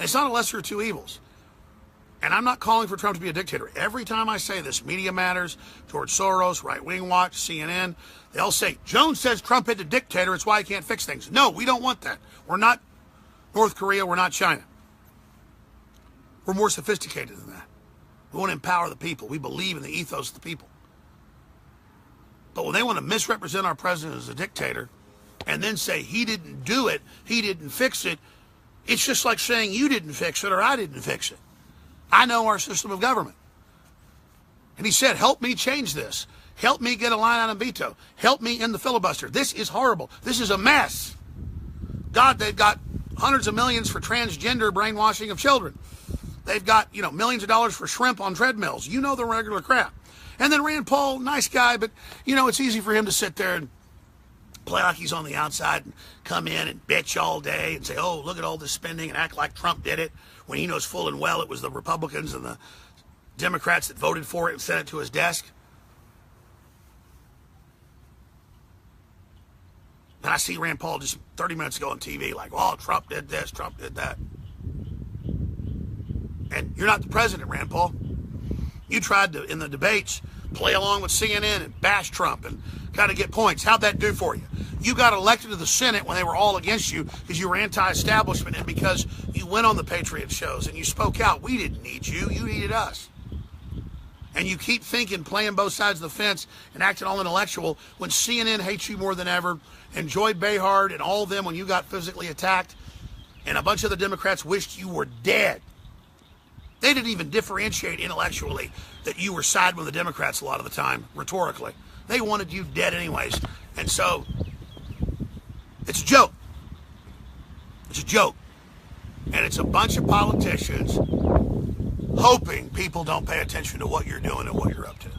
And it's not a lesser of two evils. And I'm not calling for Trump to be a dictator. Every time I say this, Media Matters, George Soros, Right Wing Watch, CNN, they all say, Jones says Trump is a dictator, it's why he can't fix things. No, we don't want that. We're not North Korea, we're not China. We're more sophisticated than that. We want to empower the people. We believe in the ethos of the people. But when they want to misrepresent our president as a dictator and then say he didn't do it, he didn't fix it, it's just like saying you didn't fix it or I didn't fix it. I know our system of government. And he said, help me change this. Help me get a line item veto. Help me end the filibuster. This is horrible. This is a mess. God, they've got hundreds of millions for transgender brainwashing of children. They've got, millions of dollars for shrimp on treadmills. You know the regular crap. And then Rand Paul, nice guy, but, it's easy for him to sit there and play like he's on the outside and come in and bitch all day and say, oh, look at all this spending and act like Trump did it when he knows full and well it was the Republicans and the Democrats that voted for it and sent it to his desk. And I see Rand Paul just 30 minutes ago on TV like, oh, Trump did this, Trump did that. And you're not the president, Rand Paul. You tried to, in the debates, play along with CNN and bash Trump and kind of get points. How'd that do for you? You got elected to the Senate when they were all against you because you were anti-establishment and because you went on the Patriot shows and you spoke out. We didn't need you. You needed us. And you keep thinking, playing both sides of the fence and acting all intellectual when CNN hates you more than ever, and Joy Behar and all of them when you got physically attacked, and a bunch of the Democrats wished you were dead. They didn't even differentiate intellectually that you were siding with the Democrats a lot of the time, rhetorically. They wanted you dead anyways. And so, it's a joke. It's a joke. And it's a bunch of politicians hoping people don't pay attention to what you're doing and what you're up to.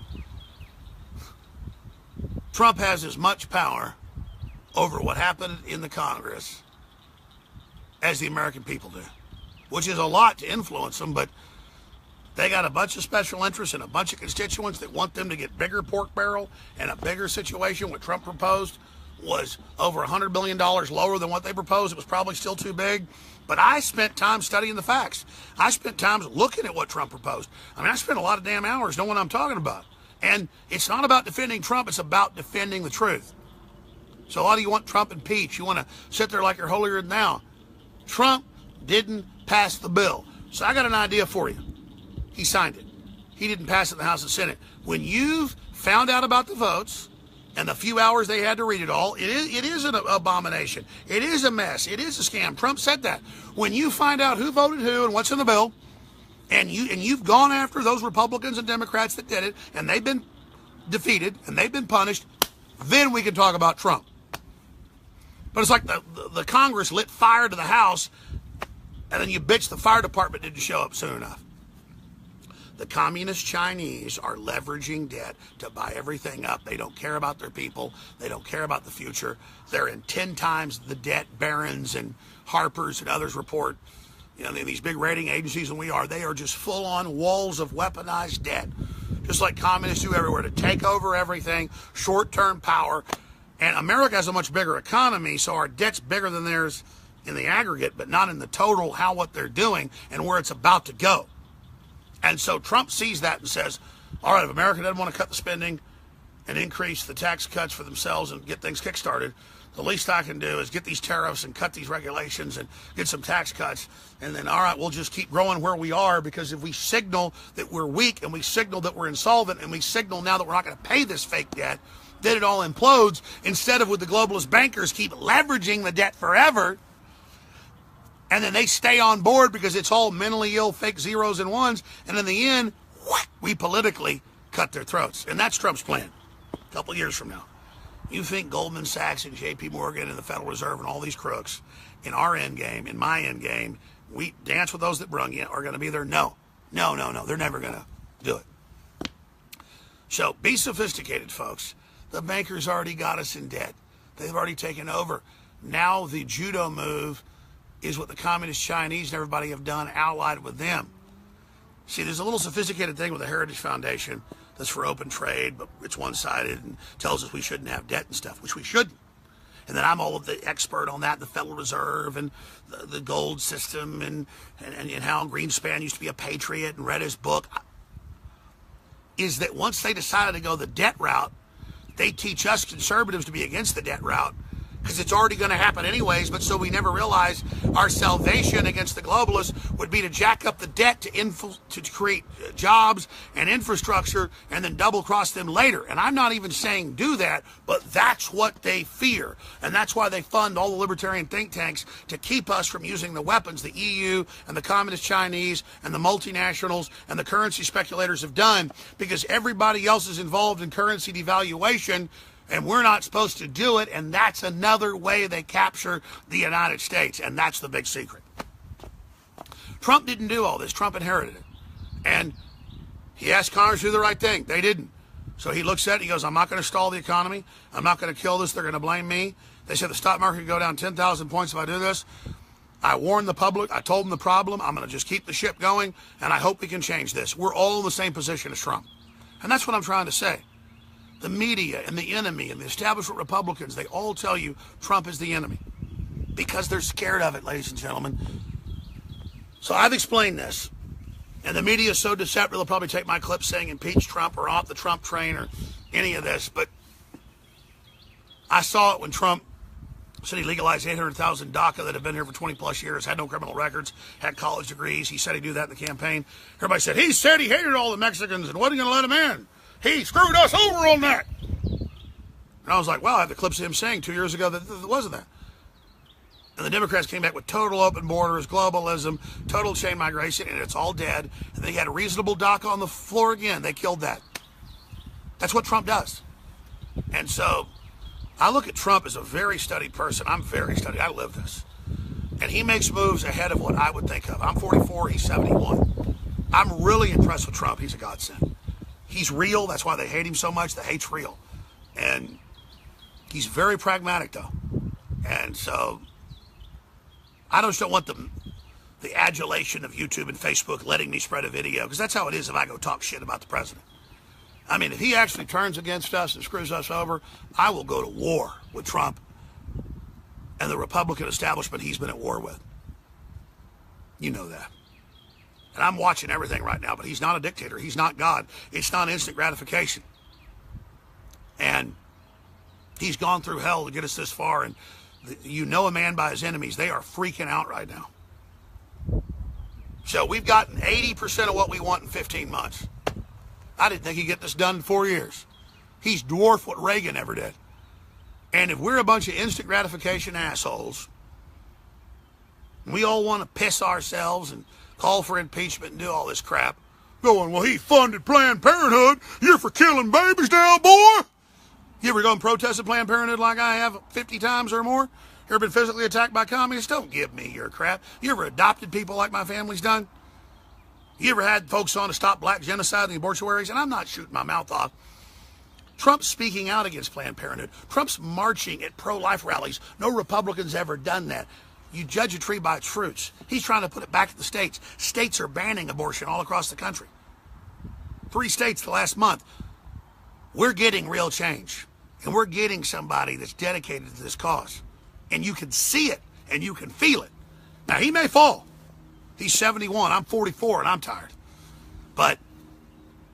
Trump has as much power over what happened in the Congress as the American people do, which is a lot to influence them, but they got a bunch of special interests and a bunch of constituents that want them to get bigger pork barrel and a bigger situation. What Trump proposed was over $100 billion lower than what they proposed. It was probably still too big. But I spent time studying the facts. I spent time looking at what Trump proposed. I spent a lot of damn hours knowing what I'm talking about. And it's not about defending Trump. It's about defending the truth. So a lot of you want Trump impeached. You want to sit there like you're holier than thou. Trump didn't pass the bill. So I got an idea for you. He signed it. He didn't pass it in the House and Senate. When you've found out about the votes and the few hours they had to read it all, it is an abomination. It is a mess. It is a scam. Trump said that. When you find out who voted who and what's in the bill, and you've gone after those Republicans and Democrats that did it, and they've been defeated and they've been punished, then we can talk about Trump. But it's like the Congress lit fire to the House, and then you bitch the fire department didn't show up soon enough. The communist Chinese are leveraging debt to buy everything up. They don't care about their people. They don't care about the future. They're in 10 times the debt Barron's and Harper's and others report. These big rating agencies than we are. They are just full-on walls of weaponized debt, just like communists do everywhere to take over everything, short-term power. And America has a much bigger economy, so our debt's bigger than theirs in the aggregate, but not in the total, what they're doing and where it's about to go. And so Trump sees that and says, all right, if America doesn't want to cut the spending and increase the tax cuts for themselves and get things kickstarted, the least I can do is get these tariffs and cut these regulations and get some tax cuts. And then, all right, we'll just keep growing where we are, because if we signal that we're weak and we signal that we're insolvent and we signal now that we're not going to pay this fake debt, then it all implodes, instead of with the globalist bankers keep leveraging the debt forever. And then they stay on board because it's all mentally ill, fake zeros and ones. And in the end, we politically cut their throats. And that's Trump's plan a couple years from now. You think Goldman Sachs and J.P. Morgan and the Federal Reserve and all these crooks in our end game, in my end game, we dance with those that brung you, are going to be there? No. They're never going to do it. So be sophisticated, folks. The bankers already got us in debt. They've already taken over. Now the judo move is what the communist Chinese and everybody have done, allied with them. See, there's a little sophisticated thing with the Heritage Foundation that's for open trade, but it's one-sided and tells us we shouldn't have debt and stuff, which we shouldn't. And then I'm all of the expert on that, the Federal Reserve and the gold system and how Greenspan used to be a patriot and read his book. Is that once they decided to go the debt route, they teach us conservatives to be against the debt route because it's already going to happen anyways, but so we never realize our salvation against the globalists would be to jack up the debt to create jobs and infrastructure and then double cross them later. And I'm not even saying do that, but that's what they fear. And that's why they fund all the libertarian think tanks to keep us from using the weapons the EU and the communist Chinese and the multinationals and the currency speculators have done, because everybody else is involved in currency devaluation and we're not supposed to do it, and that's another way they capture the United States, and that's the big secret. Trump didn't do all this. Trump inherited it. And he asked Congress to do the right thing. They didn't. So he looks at it, he goes, I'm not going to stall the economy. I'm not going to kill this. They're going to blame me. They said the stock market could go down 10,000 points if I do this. I warned the public. I told them the problem. I'm going to just keep the ship going, and I hope we can change this. We're all in the same position as Trump. And that's what I'm trying to say. The media and the enemy and the establishment Republicans, they all tell you Trump is the enemy because they're scared of it, ladies and gentlemen. So I've explained this, and the media is so deceptive they'll probably take my clip saying impeach Trump or off the Trump train or any of this, but I saw it when Trump said he legalized 800,000 DACA that have been here for 20 plus years, had no criminal records, had college degrees. He said he'd do that in the campaign. Everybody said, he said he hated all the Mexicans and wasn't going to let them in. He screwed us over on that. And I was like, well, I have the clips of him saying 2 years ago that it wasn't that. And the Democrats came back with total open borders, globalism, total chain migration, and it's all dead. And they had a reasonable DACA on the floor again. They killed that. That's what Trump does. And so I look at Trump as a very studied person. I'm very studied. I live this. And he makes moves ahead of what I would think of. I'm 44. He's 71. I'm really impressed with Trump. He's a godsend. He's real. That's why they hate him so much. The hate's real. And he's very pragmatic, though. And so I just don't want the adulation of YouTube and Facebook letting me spread a video, because that's how it is if I go talk shit about the president. I mean, if he actually turns against us and screws us over, I will go to war with Trump and the Republican establishment he's been at war with. You know that. And I'm watching everything right now, but he's not a dictator. He's not God. It's not instant gratification. And he's gone through hell to get us this far. And you know a man by his enemies. They are freaking out right now. So we've gotten 80% of what we want in 15 months. I didn't think he'd get this done in 4 years. He's dwarfed what Reagan ever did. And if we're a bunch of instant gratification assholes, we all want to piss ourselves and call for impeachment and do all this crap, going, well, he funded Planned Parenthood. You're for killing babies now, boy. You ever gone protest at Planned Parenthood like I have 50 times or more? You ever been physically attacked by communists? Don't give me your crap. You ever adopted people like my family's done? You ever had folks on to stop black genocide in the obituaries? And I'm not shooting my mouth off. Trump's speaking out against Planned Parenthood. Trump's marching at pro-life rallies. No Republican's ever done that. You judge a tree by its fruits. He's trying to put it back to the states. States are banning abortion all across the country. 3 states the last month. We're getting real change. And we're getting somebody that's dedicated to this cause. And you can see it and you can feel it. Now, he may fall. He's 71. I'm 44 and I'm tired. But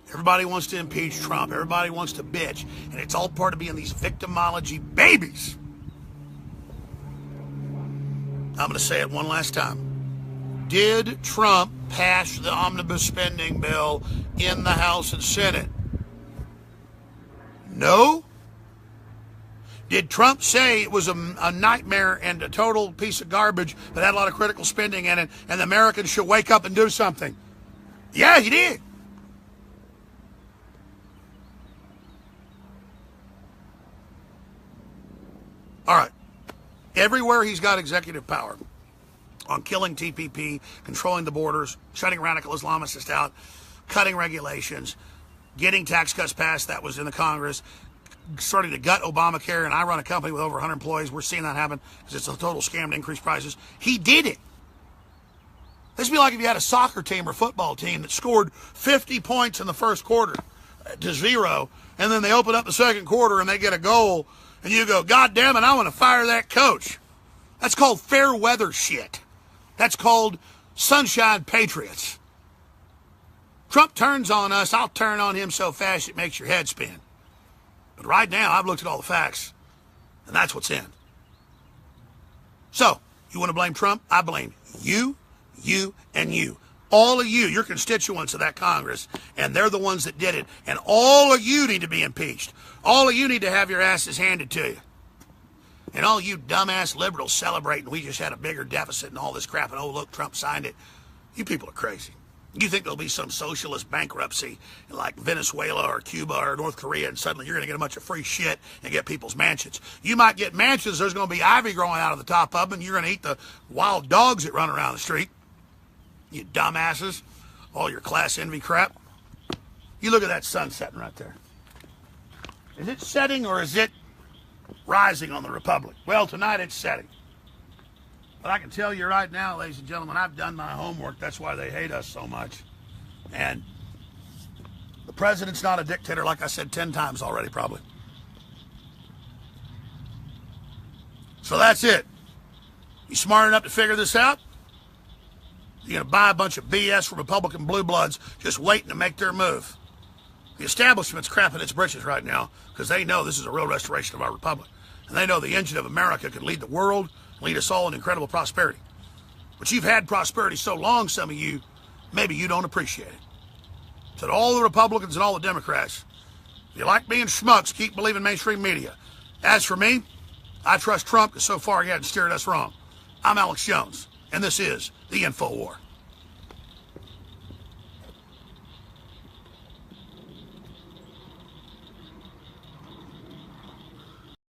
everybody wants to impeach Trump. Everybody wants to bitch. And it's all part of being these victimology babies. I'm going to say it one last time. Did Trump pass the omnibus spending bill in the House and Senate? No. Did Trump say it was a nightmare and a total piece of garbage that had a lot of critical spending in it and the Americans should wake up and do something? Yeah, he did. All right. Everywhere he's got executive power on killing TPP, controlling the borders, shutting radical Islamists out, cutting regulations, getting tax cuts passed that was in the Congress, starting to gut Obamacare, and I run a company with over 100 employees. We're seeing that happen because it's a total scam to increase prices. He did it. This would be like if you had a soccer team or football team that scored 50 points in the first quarter to 0, and then they open up the second quarter and they get a goal, and you go, God damn it, I want to fire that coach. That's called fair weather shit. That's called sunshine patriots. Trump turns on us, I'll turn on him so fast it makes your head spin. But right now, I've looked at all the facts, and that's what's in. So, you want to blame Trump? I blame you, and you. All of you, your constituents of that Congress, and they're the ones that did it. And all of you need to be impeached. All of you need to have your asses handed to you. And all you dumbass liberals celebrating we just had a bigger deficit and all this crap, and oh, look, Trump signed it. You people are crazy. You think there'll be some socialist bankruptcy like Venezuela or Cuba or North Korea, and suddenly you're going to get a bunch of free shit and get people's mansions. You might get mansions, there's going to be ivy growing out of the top of them, and you're going to eat the wild dogs that run around the street. You dumbasses. All your class envy crap. You look at that sun setting right there. Is it setting or is it rising on the Republic? Well, tonight it's setting. But I can tell you right now, ladies and gentlemen, I've done my homework. That's why they hate us so much. And the president's not a dictator, like I said 10 times already, probably. So that's it. You smart enough to figure this out? You're going to buy a bunch of BS from Republican blue bloods just waiting to make their move. The establishment's crapping its britches right now because they know this is a real restoration of our republic. And they know the engine of America can lead the world, lead us all in incredible prosperity. But you've had prosperity so long, some of you, maybe you don't appreciate it. So to all the Republicans and all the Democrats, if you like being schmucks, keep believing mainstream media. As for me, I trust Trump because so far he hasn't steered us wrong. I'm Alex Jones, and this is the InfoWar.